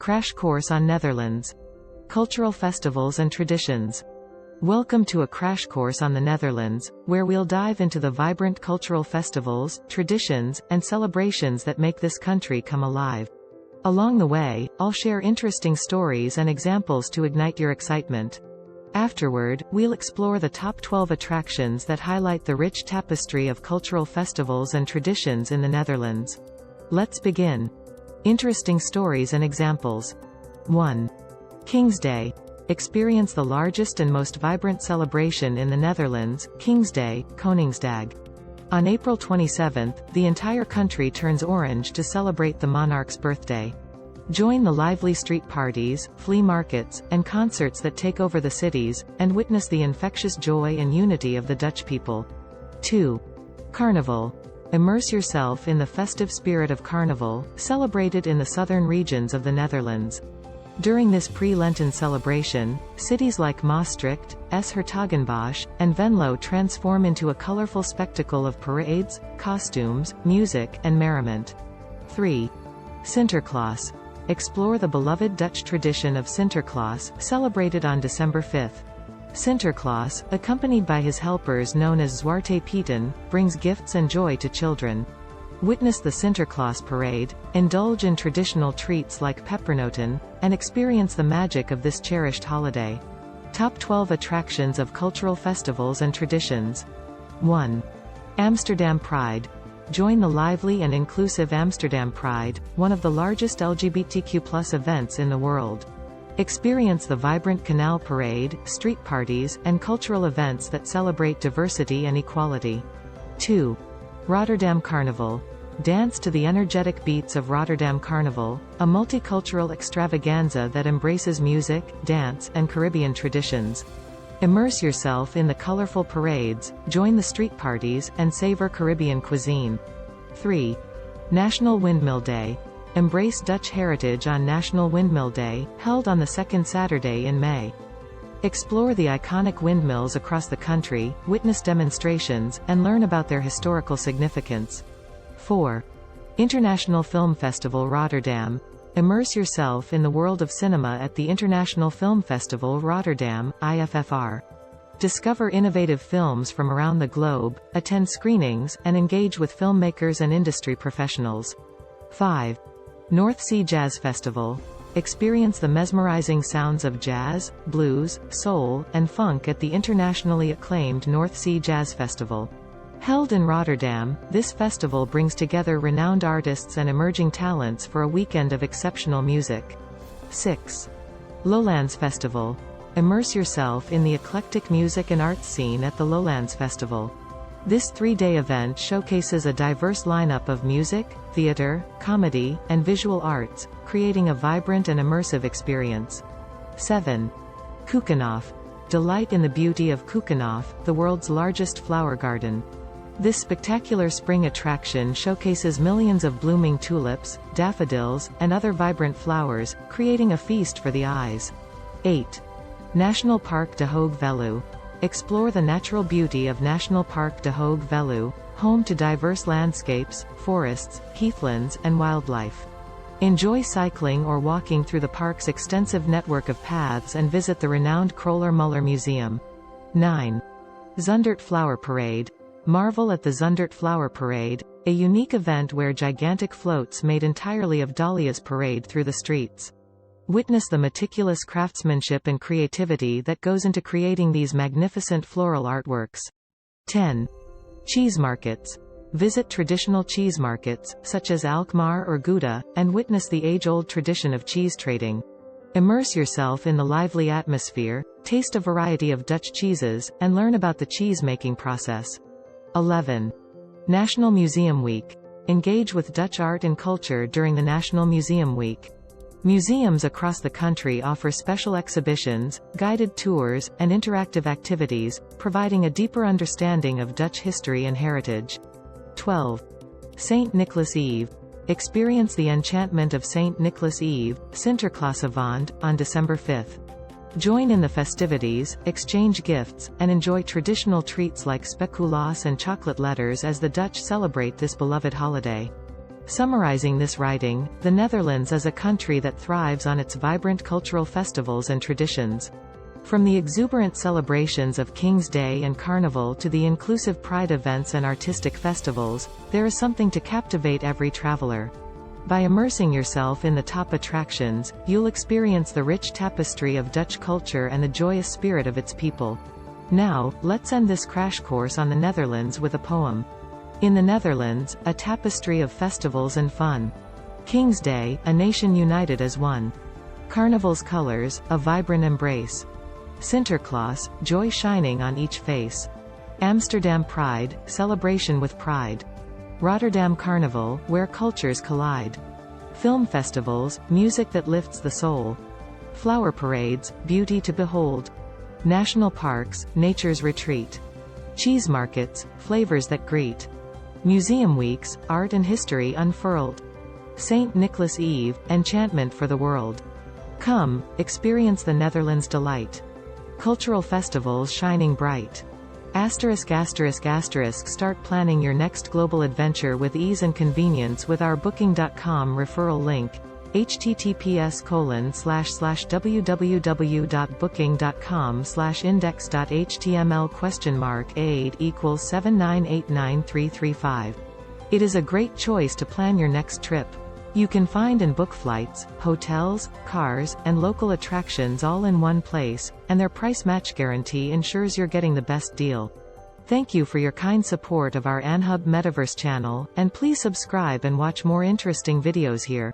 Crash course on Netherlands. Cultural festivals and traditions. Welcome to a crash course on the Netherlands, where we'll dive into the vibrant cultural festivals, traditions, and celebrations that make this country come alive. Along the way, I'll share interesting stories and examples to ignite your excitement. Afterward, we'll explore the top 12 attractions that highlight the rich tapestry of cultural festivals and traditions in the Netherlands. Let's begin. Interesting stories and examples. 1. King's Day. Experience the largest and most vibrant celebration in the Netherlands, King's Day, Koningsdag. On April 27th, the entire country turns orange to celebrate the monarch's birthday. Join the lively street parties, flea markets, and concerts that take over the cities, and witness the infectious joy and unity of the Dutch people. 2. Carnival. Immerse yourself in the festive spirit of Carnival, celebrated in the southern regions of the Netherlands. During this pre-Lenten celebration, cities like Maastricht, s-Hertogenbosch, and Venlo transform into a colorful spectacle of parades, costumes, music, and merriment. 3. Sinterklaas. Explore the beloved Dutch tradition of Sinterklaas, celebrated on December 5th. Sinterklaas, accompanied by his helpers known as Zwarte Pieten, brings gifts and joy to children. Witness the Sinterklaas parade, indulge in traditional treats like pepernoten, and experience the magic of this cherished holiday. Top 12 attractions of cultural festivals and traditions. 1. Amsterdam Pride. Join the lively and inclusive Amsterdam Pride, one of the largest LGBTQ+ events in the world. Experience the vibrant canal parade, street parties, and cultural events that celebrate diversity and equality. 2. Rotterdam Carnival. Dance to the energetic beats of Rotterdam Carnival, a multicultural extravaganza that embraces music, dance, and Caribbean traditions. Immerse yourself in the colorful parades, join the street parties, and savor Caribbean cuisine. 3. National Windmill Day. Embrace Dutch heritage on National Windmill Day, held on the second Saturday in May. Explore the iconic windmills across the country, witness demonstrations, and learn about their historical significance. 4. International Film Festival Rotterdam. Immerse yourself in the world of cinema at the International Film Festival Rotterdam, IFFR. Discover innovative films from around the globe, attend screenings, and engage with filmmakers and industry professionals. 5. North Sea Jazz Festival. Experience the mesmerizing sounds of jazz, blues, soul, and funk at the internationally acclaimed North Sea Jazz Festival. Held in Rotterdam, this festival brings together renowned artists and emerging talents for a weekend of exceptional music. 6. Lowlands Festival. Immerse yourself in the eclectic music and arts scene at the Lowlands Festival. This 3-day event showcases a diverse lineup of music, theater, comedy, and visual arts, creating a vibrant and immersive experience. 7. Keukenhof. Delight in the beauty of Keukenhof, the world's largest flower garden. This spectacular spring attraction showcases millions of blooming tulips, daffodils, and other vibrant flowers, creating a feast for the eyes. 8. National Park de Hoog Veluwe. Explore the natural beauty of National Park de Hoog Veluwe, home to diverse landscapes, forests, heathlands, and wildlife. Enjoy cycling or walking through the park's extensive network of paths and visit the renowned Kröller-Müller Museum. 9. Zundert Flower Parade. Marvel at the Zundert Flower Parade, a unique event where gigantic floats made entirely of dahlias parade through the streets. Witness the meticulous craftsmanship and creativity that goes into creating these magnificent floral artworks. 10. Cheese markets. Visit traditional cheese markets, such as Alkmaar or Gouda, and witness the age-old tradition of cheese trading. Immerse yourself in the lively atmosphere, taste a variety of Dutch cheeses, and learn about the cheese-making process. 11. National Museum Week. Engage with Dutch art and culture during the National Museum Week. Museums across the country offer special exhibitions, guided tours, and interactive activities, providing a deeper understanding of Dutch history and heritage. 12. St. Nicholas Eve. Experience the enchantment of St. Nicholas Eve, Sinterklaasavond, on December 5th. Join in the festivities, exchange gifts, and enjoy traditional treats like speculaas and chocolate letters as the Dutch celebrate this beloved holiday. Summarizing this writing, the Netherlands is a country that thrives on its vibrant cultural festivals and traditions. From the exuberant celebrations of King's Day and Carnival to the inclusive pride events and artistic festivals, there is something to captivate every traveler. By immersing yourself in the top attractions, you'll experience the rich tapestry of Dutch culture and the joyous spirit of its people. Now, let's end this crash course on the Netherlands with a poem. In the Netherlands, a tapestry of festivals and fun. King's Day, a nation united as one. Carnival's colors, a vibrant embrace. Sinterklaas, joy shining on each face. Amsterdam Pride, celebration with pride. Rotterdam Carnival, where cultures collide. Film festivals, music that lifts the soul. Flower parades, beauty to behold. National parks, nature's retreat. Cheese markets, flavors that greet. Museum weeks, art and history unfurled. St. Nicholas Eve, enchantment for the world. Come, experience the Netherlands' delight. Cultural festivals shining bright. *****, start planning your next global adventure with ease and convenience with our Booking.com referral link. https://www.booking.com/index.html $8 = 7989335. It is a great choice to plan your next trip. You can find and book flights, hotels, cars, and local attractions all in one place, and their price match guarantee ensures you're getting the best deal. Thank you for your kind support of our Anhub Metaverse channel, and please subscribe and watch more interesting videos here.